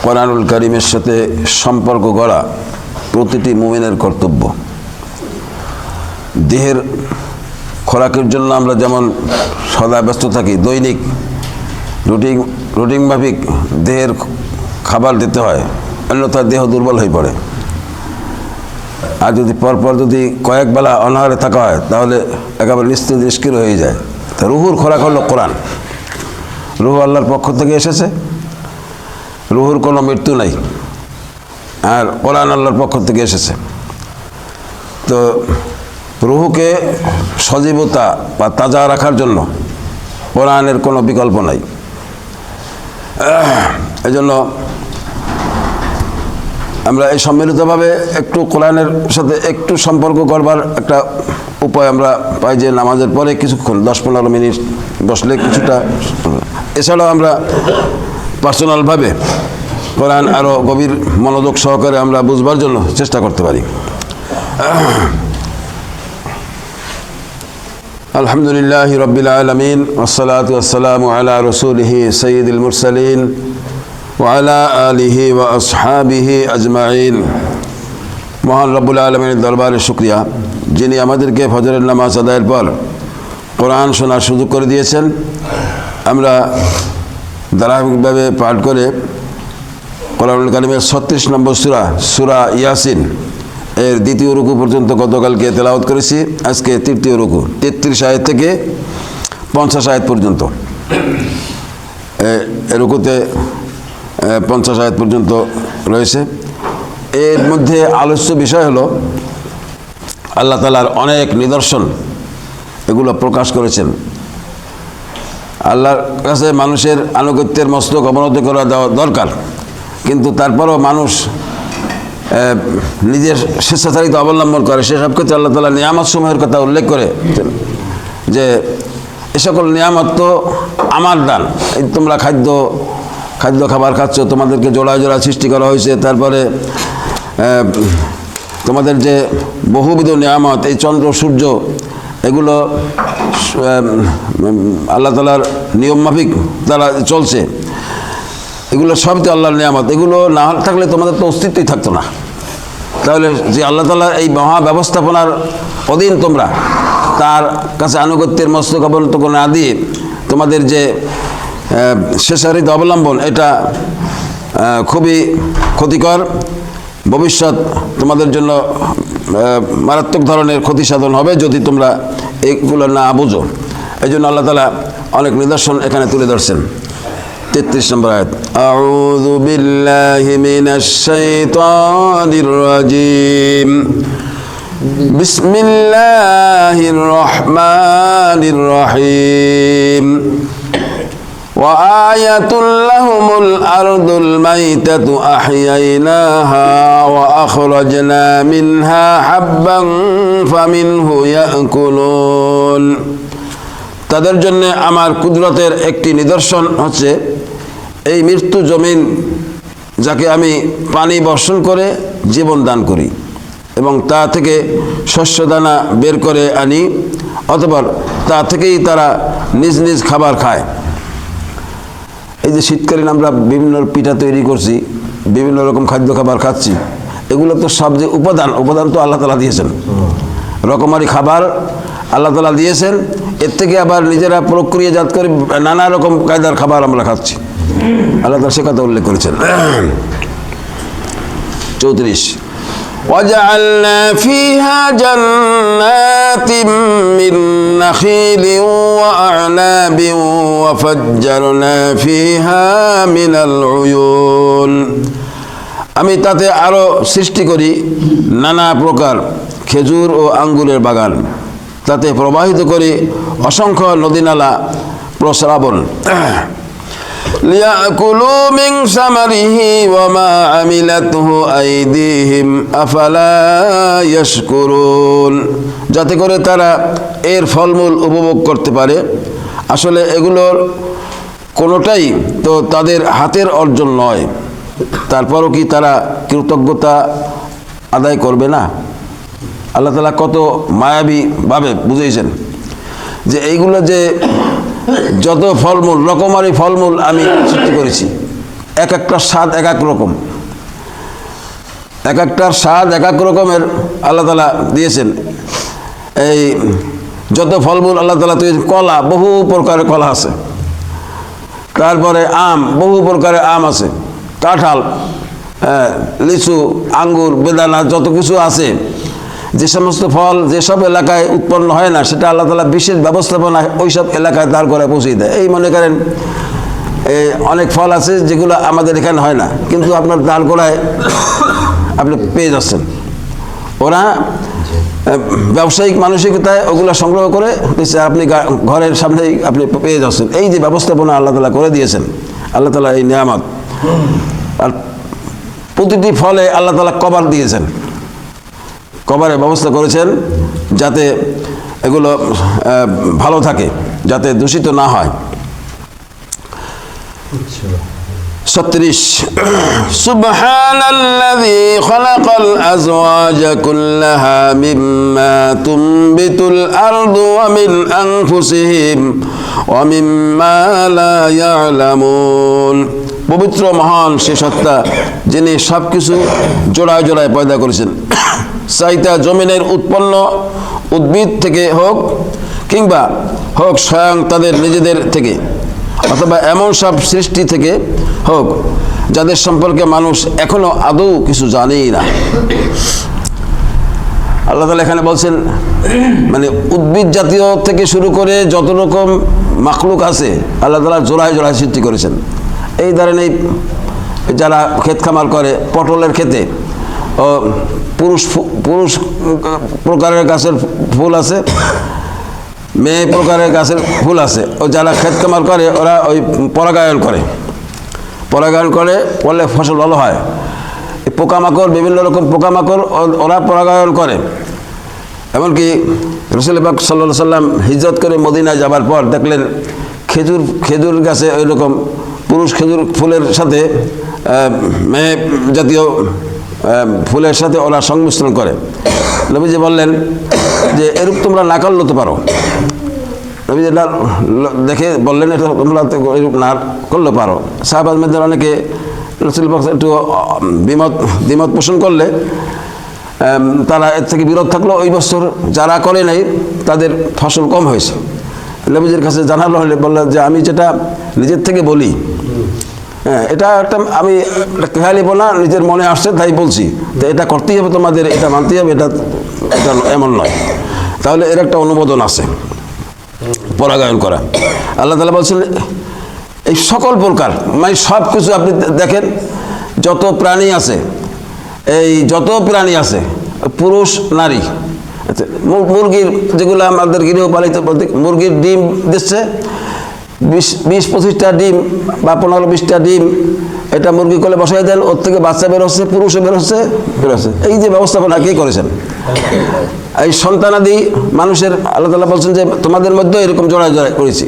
কোরআনুল কারীমের সাথে সম্পর্ক গড়া প্রতিটি মুমিনের কর্তব্য। দেহের খোরাকের জন্য আমরা যেমন সদা ব্যস্ত থাকি, দৈনিক রুটিন মাফিক দেহের খাবার দিতে হয়, অন্যথায় দেহ দুর্বল হয়ে পড়ে। আর যদি পরপর যদি কয়েক বেলা অনাহারে থাকা হয় তাহলে একেবারে নিষ্ক্রিয় হয়ে যায়। তা রুহুর খোরাক হলো কোরআন। রুহু আল্লাহর পক্ষ থেকে এসেছে, রুহুর কোনো মৃত্যু নাই, আর কোরআন আল্লাহর পক্ষ থেকে এসেছে। তো রুহুকে সজীবতা বা তাজা রাখার জন্য কোরআনের কোনো বিকল্প নাই। এজন্য আমরা এই সম্মিলিতভাবে একটু কোরআনের সাথে একটু সম্পর্ক করবার একটা উপায় আমরা পাই, যে নামাজের পরে কিছুক্ষণ 10-15 মিনিট বসলে কিছুটা। এছাড়াও আমরা পার্সোনালভাবে কোরআন আরও গভীর মনোযোগ সহকারে আমরা বুঝবার জন্য চেষ্টা করতে পারি। আলহামদুলিল্লাহি রাব্বিল আলামিন ওয়াসসালাতু ওয়াসসালামু আলা রাসূলিহি সাইয়্যিদিল মুরসালিন ওয়া আলা আলিহি ওয়া আসহাবিহি আজমাইন। মহান রব্বুল আলামিনের দরবারে শুকরিয়া, যিনি আমাদেরকে ফজরের নামাজ আদায়ের পর কোরআন শোনার সুযোগ করে দিয়েছেন। আমরা ধারাবাহিকভাবে পাঠ করে কোরআনুল কারীমের 36 নম্বর সূরা ইয়াসিন এর দ্বিতীয় রুকু পর্যন্ত গতকালকে তেলাওয়াত করেছি। আজকে তৃতীয় রুকু 33 আয়াত থেকে 50 আয়াত পর্যন্ত। রুকুতে 50 আয়াত পর্যন্ত রয়েছে। এর মধ্যে আলোচ্য বিষয় হলো আল্লাহ তাআলার অনেক নিদর্শন, এগুলো প্রকাশ করেছেন। আল্লাহর কাছে মানুষের আনুগত্যের মস্তক অবনত করা দেওয়া দরকার, কিন্তু তারপরও মানুষ নিজের স্বেচ্ছাচারিতা অবলম্বন করে। সেসব ক্ষেত্রে আল্লাহ তাআলা নিয়ামত সমূহের কথা উল্লেখ করে যে এ সকল নিয়ামত তো আমার দান। এই তোমরা খাদ্য খাবার খাচ্ছ, তোমাদেরকে জোড়া জোড়া সৃষ্টি করা হয়েছে। তারপরে তোমাদের যে বহুবিধ নিয়ামত, এই চন্দ্র সূর্য, এগুলো আল্লাহ তাআলার নিয়ম মাফিক তারা চলছে। এগুলো সব তো আল্লাহর নিয়ামত। এগুলো না থাকলে তোমাদের তো অস্তিত্বই থাকতো না। তাহলে যে আল্লাহ তাআলার এই মহা ব্যবস্থাপনার অধীন তোমরা, তার কাছে আনুগত্যের মস্তক অবনত না দিয়ে তোমাদের যে স্বেচ্ছাচারিতা অবলম্বন, এটা খুবই ক্ষতিকর। ভবিষ্যৎ তোমাদের জন্য মারাত্মক ধরনের ক্ষতি সাধন হবে যদি তোমরা এগুলো না বুঝো। এই জন্য আল্লাহ তাআলা অনেক নিদর্শন এখানে তুলে ধরছেন। 33 নম্বর আয়াত, আউযু বিল্লাহি মিনাশ শাইতানির রাজীম, বিসমিল্লাহির রহমানির রহিম। وآية لهم الأرض الميتة أحييناها وأخرجنا منها حبا فمنه يأكلون। তাদের জন্য আমার কুদরতের একটি নিদর্শন হচ্ছে এই মৃত্যু জমিন, যাকে আমি পানি বর্ষণ করে জীবন দান করি এবং তা থেকে শস্য দানা বের করে আনি, অথবা তা থেকেই তারা নিজ নিজ খাবার খায়। এই যে শীতকালীন আমরা বিভিন্ন পিঠা তৈরি করছি, বিভিন্ন রকম খাদ্য খাবার খাচ্ছি, এগুলো তো সব যে উপাদান তো আল্লাহ তাআলা দিয়েছেন। রকমারি খাবার আল্লাহ তাআলা দিয়েছেন, এর থেকে আবার নিজেরা প্রক্রিয়াজাত করে নানা রকম কায়দার খাবার আমরা খাচ্ছি। আল্লাহ তাআলা সে কথা উল্লেখ করেছেন। 34, وجعلنا فيها جنات من نخيل وأعناب وفجرنا فيها من العيون। আমি তাতে আরো সৃষ্টি করি নানা প্রকার খেজুর ও আঙ্গুরের বাগান, তাতে প্রবাহিত করি অসংখ্য নদীনালা প্রস্রাবণ। লিয়াকুলু মিন সামারিহি ওয়া মা আমিলাতহু আইদিহিম আফালা ইয়াশকুরুন, যাতে করে তারা এর ফলমূল উপভোগ করতে পারে। আসলে এগুলোর কোনোটাই তো তাদের হাতের অর্জন নয়, তারপরও কি তারা কৃতজ্ঞতা আদায় করবে না? আল্লাহ তাআলা কত মায়াবীভাবে বুঝিয়েছেন যে এইগুলো যে যত ফলমূল, রকমারি ফলমূল আমি সৃষ্টি করেছি, এক একটার স্বাদ এক এক রকম, এক একটার স্বাদ এক এক রকমের আল্লাহ তাআলা দিয়েছেন। এই যত ফলমূল আল্লাহ তাআলা দিয়েছেন, কলা বহু প্রকারের কলা আছে, তারপরে আম বহু প্রকারের আম আছে, কাঁঠাল, লিচু, আঙ্গুর, বেদানা, যত কিছু আছে, যে সমস্ত ফল যেসব এলাকায় উৎপন্ন হয় না সেটা আল্লাহ তাআলা বিশেষ ব্যবস্থাপনা ওইসব এলাকায় দাঁড় করে পৌঁছে দেয়। এই মনে করেন অনেক ফল আছে যেগুলো আমাদের এখানে হয় না, কিন্তু আপনার দাঁড় করায় আপনি পেয়ে যাচ্ছেন। ওরা ব্যবসায়িক মানসিকতায় ওগুলো সংগ্রহ করে আপনি ঘরের সামনেই আপনি পেয়ে যাচ্ছেন। এই যে ব্যবস্থাপনা আল্লাহ তাআলা করে দিয়েছেন, আল্লাহ তাআলা এই নিয়ামত। আর প্রতিটি ফলে আল্লাহ তাআলা কভার দিয়েছেন, কভারের ব্যবস্থা করেছেন যাতে এগুলো ভালো থাকে, যাতে দূষিত না হয়। 36 সুবহানাল্লাযী খালাকাল আযওয়াজা কুল্লাহা মিম্মা তুনবিতুল আরদু ওয়া মিন আনফুসিহিম ওয়া মিম্মা লা ইয়ালামুন। পবিত্র মহান সে সত্তা যিনি সব কিছু জোড়ায় জোড়ায় পয়দা করেছেন, চাইতা জমিনের উৎপন্ন উদ্ভিদ থেকে হোক কিংবা হোক স্বয়ং তাদের নিজেদের থেকে, অথবা এমন সব সৃষ্টি থেকে হোক যাদের সম্পর্কে মানুষ এখনো আদৌ কিছু জানেই না। আল্লাহ তাআলা এখানে বলছেন, মানে উদ্ভিদ জাতীয় থেকে শুরু করে যত রকম মাখলুক আছে আল্লাহ তাআলা জোড়ায় জোড়ায় সৃষ্টি করেছেন। এই ধরেন এই যারা ক্ষেত খামার করে, পটলের ক্ষেতে ও পুরুষ প্রকারের গাছের ফুল আছে, মেয়ে প্রকারের গাছের ফুল আছে। ও যারা ক্ষেত খামার করে ওরা ওই পরাগায়ন করে, করলে ফসল ভালো হয়। এই পোকামাকড়, বিভিন্ন রকম পোকামাকড় ওরা পরাগায়ন করে। এমনকি রাসূল পাক সাল্লাল্লাহু আলাইহি সাল্লাম হিজরত করে মদিনায় যাবার পর দেখলেন খেজুর গাছে ওই রকম পুরুষ খেজুর ফুলের সাথে মেয়ে জাতীয় ফুলের সাথে ওরা সংমিশ্রণ করে। নবীজি বললেন যে এরূপ তোমরা না করলে তো পারো। নবীজি দেখে বললেন এটা তোমরা এরূপ না করলে পারো। সাহাবাদের মধ্যে অনেকে রাসূল পাক একটু দ্বিমত পোষণ করলে তারা এর থেকে বিরত থাকলো। ওই বছর যারা করে নাই তাদের ফসল কম হয়েছে। নবীজির কাছে জানালো হলে বললেন যে আমি যেটা নিজের থেকে বলি, হ্যাঁ এটা একটা আমি খেয়ালি বলা নিজের মনে আসছে তাই বলছি, তো এটা করতেই হবে তোমাদের, এটা মানতেই হবে, এটা এমন নয়। তাহলে এর একটা অনুমোদন আছে পরাগায়ন করা। আল্লাহ তাআলা বলছেন এই সকল প্রকার, মানে সব কিছু আপনি দেখেন যত প্রাণী আছে, এই যত প্রাণী আছে পুরুষ নারী, মুরগির যেগুলো আমাদের গৃহপালিত মুরগির ডিম দিচ্ছে 20-25টা ডিম বা 15-20টা ডিম, এটা মুরগি কোলে বসাই দেন, ওর থেকে বাচ্চা বেরোচ্ছে, পুরুষও বেরোচ্ছে। এই যে ব্যবস্থাপনা কে করেছেন? এই সন্তানাদি মানুষের আল্লাহ তাআলা বলছেন যে তোমাদের মধ্যে এরকম জোড়ায় জোড়ায় করেছি।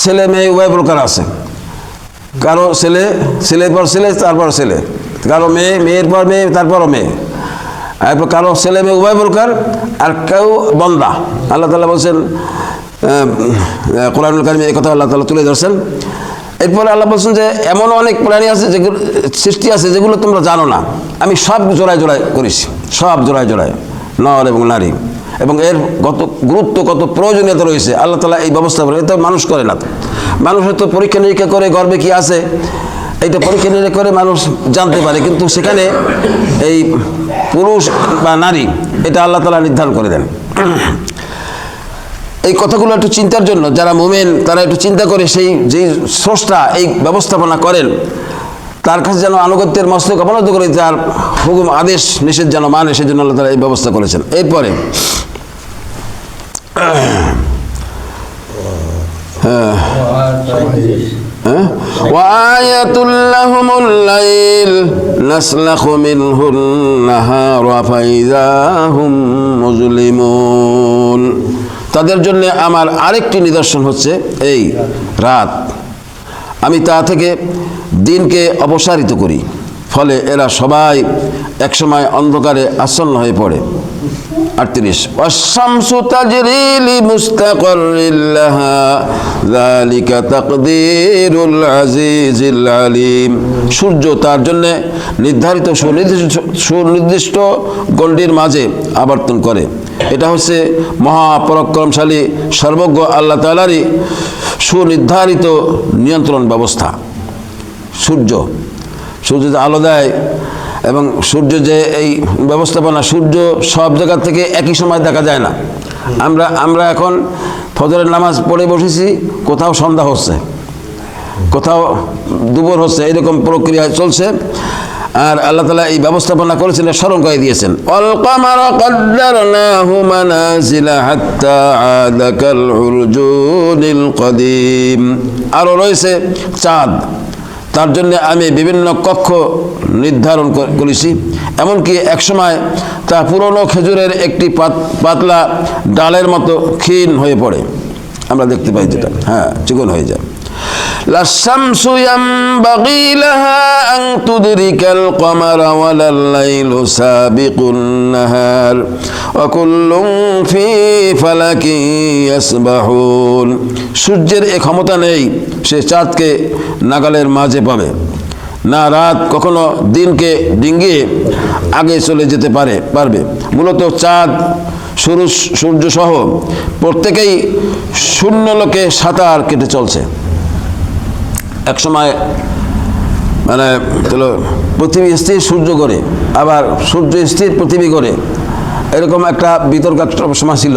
ছেলে মেয়ে উভয় প্রকার আছে, কারো ছেলের পর ছেলে, তারপর ছেলে, কারো মেয়ের পর মেয়ে, তারপরও মেয়ে, এরপর কারো ছেলে মেয়ে উভয় প্রকার, আর কেউ বন্দা। আল্লাহ তাআলা বলছেন কোরআনুল কারীমে এই কথা আল্লাহ তাআলা তুলে ধরছেন। এরপরে আল্লাহ বলছেন যে এমন অনেক প্রাণী আছে, যেগুলো সৃষ্টি আছে যেগুলো তোমরা জানো না, আমি সব জোড়ায় জোড়ায় করেছি, সব জোড়ায় জোড়ায়, নর এবং নারী, এবং এর কত গুরুত্ব, কত প্রয়োজনীয়তা রয়েছে আল্লাহ তাআলা এই ব্যবস্থা করে। এটা মানুষ করে না। মানুষ হয়তো পরীক্ষা নিরীক্ষা করে গর্বে কি আছে এইটা পরীক্ষা নিরীক্ষা করে মানুষ জানতে পারে, কিন্তু সেখানে এই পুরুষ বা নারী এটা আল্লাহ তাআলা নির্ধারণ করে দেন। এই কথাগুলো একটু চিন্তার জন্য যারা মুমিন তারা একটু চিন্তা করে, সেই যেই স্রষ্টা এই ব্যবস্থাপনা করেন তার কাছে যেন আনুগত্যের মস্তক অবনত করে, তার হুকুম আদেশ নিষেধ যেন মানে, সেজন্য আল্লাহ তাআলা এই ব্যবস্থা করেছেন। এরপরে وآية لهم الليل نسلخ منه النهار فإذا هم مظلمون। তাদের জন্য আমার আরেকটি নিদর্শন হচ্ছে এই রাত, আমি তা থেকে দিনকে অপসারিত করি, ফলে এরা সবাই একসময় অন্ধকারে আচ্ছন্ন হয়ে পড়ে। 38 ওয়াশ-শামসু তাজরি লিমুস্তাকাররিল লাহা যালিকা তাকদীরুল আজিজিল আলিম। সূর্য তার জন্য নির্ধারিত সুনির্দিষ্ট গণ্ডির মাঝে আবর্তন করে। এটা হচ্ছে মহাপরাক্রমশালী সর্বজ্ঞ আল্লাহ তাআলারই সুনির্ধারিত নিয়ন্ত্রণ ব্যবস্থা। সূর্য যে আলো দেয় এবং সূর্য যে এই ব্যবস্থাপনা, সূর্য সব জায়গা থেকে একই সময় দেখা যায় না। আমরা এখন ফজরের নামাজ পড়ে বসেছি, কোথাও সন্ধ্যা হচ্ছে, কোথাও দুপুর হচ্ছে, এরকম প্রক্রিয়া চলছে। আর আল্লাহ তাআলা এই ব্যবস্থাপনা করেছিলেন, স্মরণ করে দিয়েছেন। ওয়াল কামারা কদ্দারনাহু মানাজিলা হাত্তা আদা কাল উরজুনিল কদিম। আরও রয়েছে চাঁদ, তার জন্য আমি বিভিন্ন কক্ষ নির্ধারণ করেছি, এমনকি একসময় তা পুরনো খেজুরের একটি পাতলা ডালের মতো ক্ষীণ হয়ে পড়ে, আমরা দেখতে পাই যেটা, হ্যাঁ, চিকন হয়ে যায়। লাশ-শামসু ইয়ানবাগী লাহা আন তুদরিকাল কমারা ওয়ালাল লাইলু সাবিকুন নাহার ওয়া কুল্লুন ফি ফালাকিন ইয়াসবাহুন। সূর্যের এই ক্ষমতা নেই সে চাঁদকে নাগালের মাঝে পাবে, না রাত কখনো দিনকে ডিঙ্গিয়ে আগে চলে যেতে পারবে। মূলত চাঁদ, সূর্য সহ প্রত্যেকেই শূন্য লোকে সাঁতার কেটে চলছে। এক সময় মানে পৃথিবী স্থির সূর্য করে, আবার সূর্য স্থির পৃথিবী করে, এরকম একটা বিতর্ক সময় ছিল।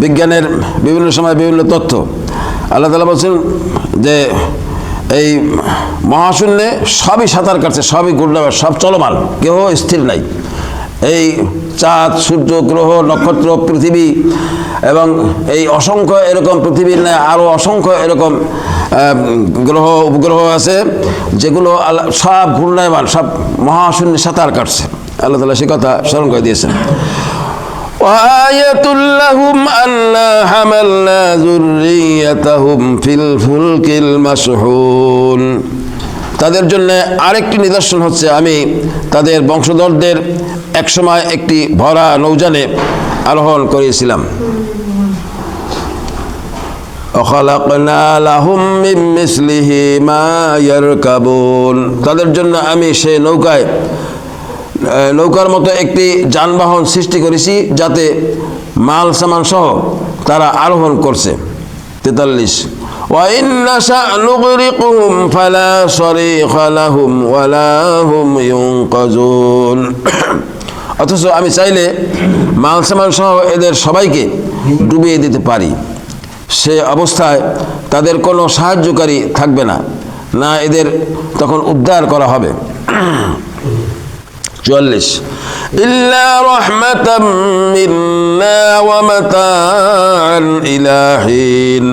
বিজ্ঞানের বিভিন্ন সময় বিভিন্ন তথ্য। আল্লাহ তাআলা বলছেন যে এই মহাশূন্যে সবই সাঁতার কাটছে, সবই ঘূর্ণায়মান, সব চলমান, কেউ স্থির নাই। এই চাঁদ, সূর্য, গ্রহ, নক্ষত্র, পৃথিবী এবং এই অসংখ্য এরকম পৃথিবীর ন্যায় আরও অসংখ্য এরকম গ্রহ উপগ্রহ আছে যেগুলো সব ঘূর্ণায়মান, সব মহাশূন্যে সাঁতার কাটছে। আল্লাহ তাআলা সে কথা স্মরণ করে দিয়েছেন। وآية لهم أنا حملنا ذريتهم في الفلك المشحون। তাদের জন্য আরেকটি নিদর্শন হচ্ছে আমি তাদের বংশধরদের একসময় একটি ভরা নৌযানে আরোহণ করিয়েছিলাম। وخلقنا لهم من مثله ما يركبون। তাদের জন্য আমি সেই নৌকার মতো একটি যানবাহন সৃষ্টি করেছি যাতে মাল সামান সহ তারা আরোহণ করছে। 43 وإن نشأ نغرقهم فلا صريخ لهم ولا هم ينقذون। অথচ আমি চাইলে মাল সামান সহ এদের সবাইকে ডুবিয়ে দিতে পারি, সে অবস্থায় তাদের কোনো সাহায্যকারী থাকবে না, না এদের তখন উদ্ধার করা হবে। 44 ইল্লা রাহমাতাম মিন্না ওয়া মাতাআন ইলা হিন।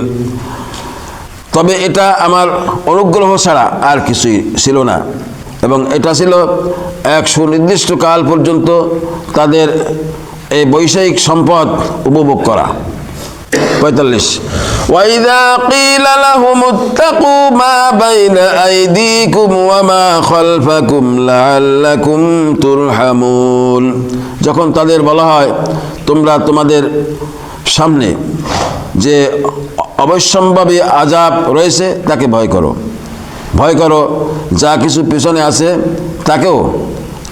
তবে এটা আমার অনুগ্রহ ছাড়া আর কিছুই ছিল না, এবং এটা ছিল এক সুনির্দিষ্ট কাল পর্যন্ত তাদের এই বৈষয়িক সম্পদ উপভোগ করা। 45 وَإِذَا قِيلَ لَهُمُ اتَّقُوا مَا بَيْنَ أَيْدِيكُمْ وَمَا خَلْفَكُمْ لَعَلَّكُمْ تُرْحَمُونَ। যখন তাদের বলা হয় তোমরা তোমাদের সামনে যে অবশ্যম্ভাবী আযাব রয়েছে তাকে ভয় করো, যা কিছু পিছনে আছে তাকেও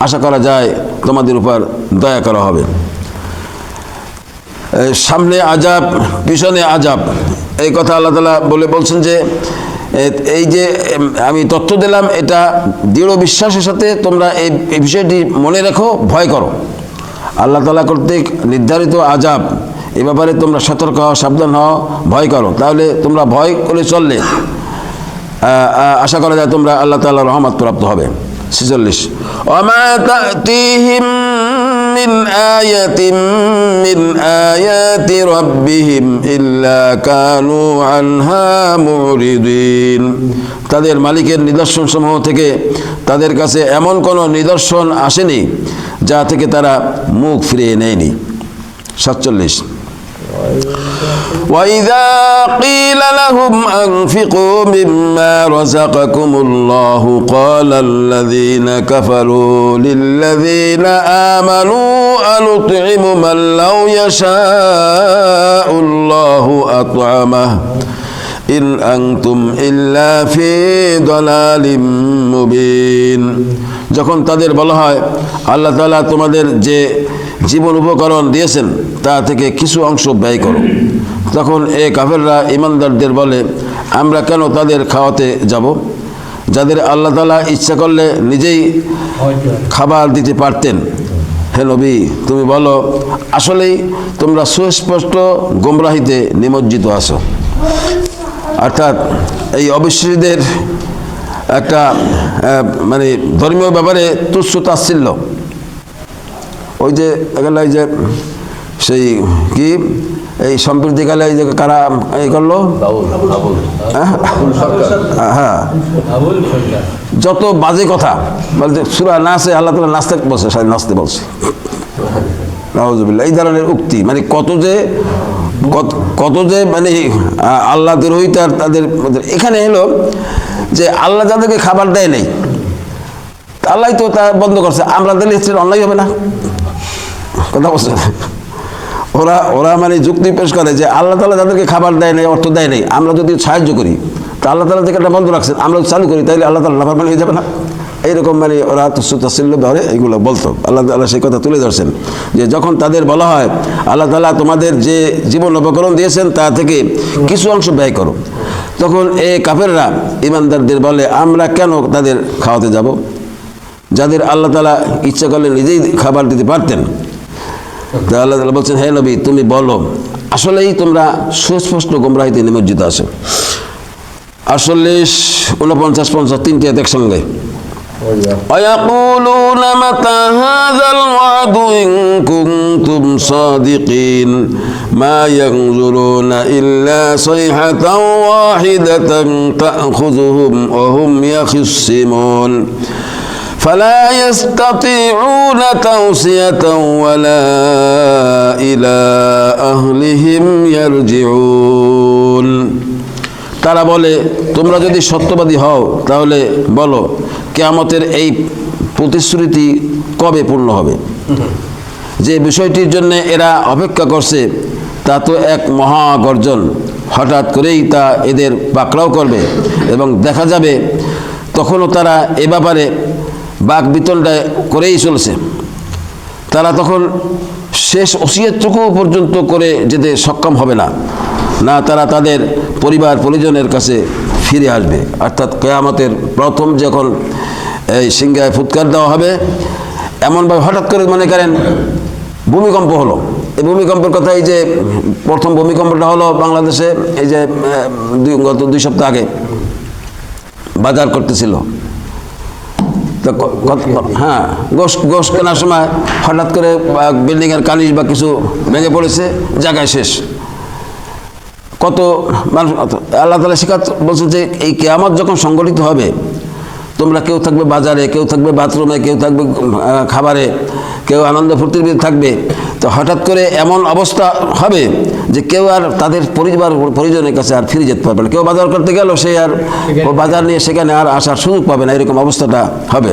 আশা করা যায় তোমাদের উপর দয়া করা হবে। সামনে আযাব, পিছনে আযাব, এই কথা আল্লাহ তাআলা বলছেন যে এই যে আমি তথ্য দিলাম এটা দৃঢ় বিশ্বাসের সাথে তোমরা এই বিষয়টি মনে রেখো, ভয় করো। আল্লাহ তাআলা কর্তৃক নির্ধারিত আযাব, এ ব্যাপারে তোমরা সতর্ক হও, সাবধান হও, ভয় করো। তাহলে তোমরা ভয় করে চললে আশা করা যায় তোমরা আল্লাহ তাআলার রহমত প্রাপ্ত হবে। 46 ওয়ামা তা'তিহিম মিন আয়াতিন মিন আয়াতি রাব্বিহিম ইল্লা কানু আনহা মুরিদিন। তাদের মালিকের নিদর্শন সমূহ থেকে তাদের কাছে এমন কোনো নিদর্শন আসেনি যা থেকে তারা মুখ ফিরিয়ে নেয়নি। 47 وإذا قيل لهم أنفقوا مما رزقكم الله قال الذين كفروا للذين آمنوا أنطعم من لو يشاء الله أطعمه إن أنتم إلا في ضلال مبين। যখন তাদের বলা হয় আল্লাহ তাআলা তোমাদের যে জীবন উপকরণ দিয়েছেন তা থেকে কিছু অংশ ব্যয় করো, তখন এই কাফেররা ইমানদারদের বলে আমরা কেন তাদের খাওয়াতে যাব, যাদের আল্লাহ তাআলা ইচ্ছা করলে নিজেই খাবার দিতে পারতেন। হে নবী, তুমি বলো আসলেই তোমরা সুস্পষ্ট গোমরাহিতে নিমজ্জিত আছো। অর্থাৎ এই অবিশ্বাসীদের একটা মানে ধর্মীয় ব্যাপারে তুচ্ছ তাচ্ছিল্য, ওই যে এখানে যে সেই কি এই সম্প্রতিকালে এই যে কারা এই করলো, হ্যাঁ যত বাজে কথা বলতে সূরা নাসে আল্লাহ তাআলা নাচতে বলছে, নাচতে বলছে, নাউযুবিল্লাহ। এই ধরনের উক্তি মানে কত যে মানে আল্লাহ দ্রোহিত আর তাদের এখানে এলো যে আল্লাহ যাদেরকে খাবার দেয় নাই আল্লাহ তো তা বন্ধ করছে, আমরা দিলে অন্যায় হবে না, কথা বলছে। ওরা মানে যুক্তি পেশ করে যে আল্লাহ তাআলা যাদেরকে খাবার দেয় নাই, অর্থ দেয় নাই, আমরা যদি সাহায্য করি তা আল্লাহ তাআলা থেকে এটা বন্ধ রাখছেন, আমরা চালু করি তাইলে আল্লাহ তাআলা নাফরমানি হয়ে যাবে না। এইরকম মানে ওরা তুচ্ছ-তাচ্ছিল্য ব্যাপারে এইগুলো বলতো। আল্লাহ তাআলা সেই কথা তুলে ধরছেন যে যখন তাদের বলা হয় আল্লাহ তাআলা তোমাদের যে জীবন উপকরণ দিয়েছেন তা থেকে কিছু অংশ ব্যয় করো, তখন এই কাফেররা ইমানদারদের বলে আমরা কেন তাদের খাওয়াতে যাব, যাদের আল্লাহ তাআলা ইচ্ছা করলে নিজেই খাবার দিতে পারতেন। তা আল্লাহ তাআলা বলছেন হে নবী তুমি বলো আসলেই তোমরা সুস্পষ্ট গোমরাহিতে নিমজ্জিত আছো। 48, 49, 50 তিনটি আয়াত একসঙ্গে। ويقولون متى هذا الوعد إن كنتم صادقين ما ينظرون إلا صيحة واحدة تأخذهم وهم يخصمون فلا يستطيعون توصية ولا إلى أهلهم يرجعون। তারা বলে তোমরা যদি সত্যবাদী হও তাহলে বলো কিয়ামতের এই প্রতিশ্রুতি কবে পূর্ণ হবে। যে বিষয়টির জন্য এরা অপেক্ষা করছে তা তো এক মহা গর্জন, হঠাৎ করেই তা এদের পাকড়াও করবে এবং দেখা যাবে তখনও তারা এ ব্যাপারে বাক বিতণ্ডায় করেই চলেছে। তারা তখন শেষ ওসিয়তটুকু পর্যন্ত করে যেতে সক্ষম হবে না, না তারা তাদের পরিবার পরিজনের কাছে ফিরে আসবে। অর্থাৎ কিয়ামতের প্রথম যখন এই সিংহায় ফুৎকার দেওয়া হবে এমনভাবে হঠাৎ করে মনে করেন ভূমিকম্প হলো। এই ভূমিকম্পের কথা এই যে প্রথম ভূমিকম্পটা হলো বাংলাদেশে এই যে গত 2 সপ্তাহ আগে বাজার করতেছিল, তো হ্যাঁ গোশ কেনার সময় হঠাৎ করে বিল্ডিংয়ের কালিশ বা কিছু ভেঙে পড়েছে, জায়গায় শেষ। কত মানুষ আল্লাহ তাআলা শিখাত বলছে যে এই কিয়ামত যখন সংগঠিত হবে তোমরা কেউ থাকবে বাজারে, কেউ থাকবে বাথরুমে, কেউ থাকবে খাবারে, কেউ আনন্দ ফুর্তির ভিতরে থাকবে। তো হঠাৎ করে এমন অবস্থা হবে যে কেউ আর তাদের পরিজনের কাছে আর ফিরে যেতে পারবে না। কেউ বাজার করতে গেল সে আর বাজার নিয়ে সেখানে আর আসার সুযোগ পাবে না, এরকম অবস্থাটা হবে।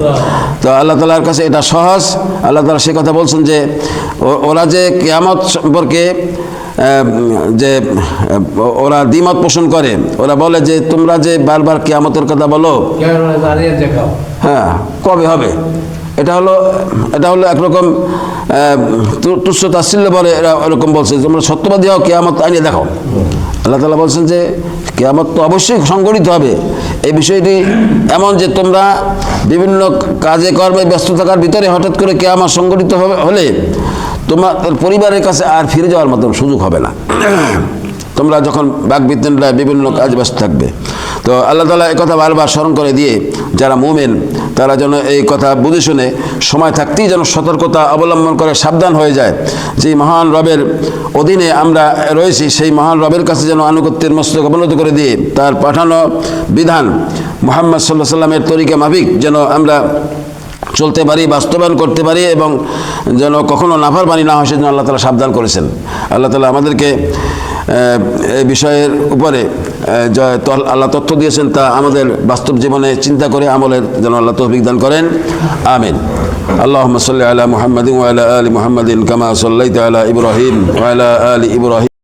তো আল্লাহ তাআলার কাছে এটা সহজ। আল্লাহ তাআলা সে কথা বলছেন যে ওরা যে কিয়ামত সম্পর্কে যে ওরা দ্বিমত পোষণ করে, ওরা বলে যে তোমরা যে বারবার কিয়ামতের কথা বলো, হ্যাঁ কবে হবে, এটা হলো একরকম তুচ্ছ তাচ্ছিল্য বলে এরা এরকম বলছে। তোমরা সত্যবাদী হও, কিয়ামত আইনে দেখো। আল্লাহ তাআলা বলছেন যে কিয়ামত তো অবশ্যই সংগঠিত হবে। এই বিষয়টি এমন যে তোমরা বিভিন্ন কাজে কর্মে ব্যস্ত থাকার ভিতরে হঠাৎ করে কিয়ামত সংগঠিত হলে তোমার পরিবারের কাছে আর ফিরে যাওয়ার মতন সুযোগ হবে না। তোমরা যখন বাকবিতণ্ডায় বিভিন্ন কাজ ব্যস্ত থাকবে। তো আল্লাহ তাআলা এই কথা বারবার স্মরণ করে দিয়ে যারা মুমিন তারা যেন এই কথা বুঝে শুনে সময় থাকতেই যেন সতর্কতা অবলম্বন করে সাবধান হয়ে যায়। যেই মহান রবের অধীনে আমরা রয়েছি সেই মহান রবের কাছে যেন আনুগত্যের মস্তক অবনত করে দিয়ে তার পাঠানো বিধান মুহাম্মদ সাল্লাল্লাহু আলাইহি ওয়াসাল্লামের তরিকা মাফিক যেন আমরা চলতে পারি, বাস্তবায়ন করতে পারি এবং যেন কখনো নাফরমানি না হয় সেজন্য আল্লাহ তাআলা সাবধান করেছেন। আল্লাহ তাআলা আমাদেরকে এই বিষয়ের উপরে আল্লাহ তথ্য দিয়েছেন তা আমাদের বাস্তব জীবনে চিন্তা করে আমলের যেন আল্লাহ তৌফিক দান করেন, আমিন। আল্লাহুম্মা সাল্লি আলা মুহাম্মাদিন ওয়া আলা আলি মুহাম্মাদিন কামা সাল্লাইতা আলা ইব্রাহিম ওয়া আলা আলি ইব্রাহিম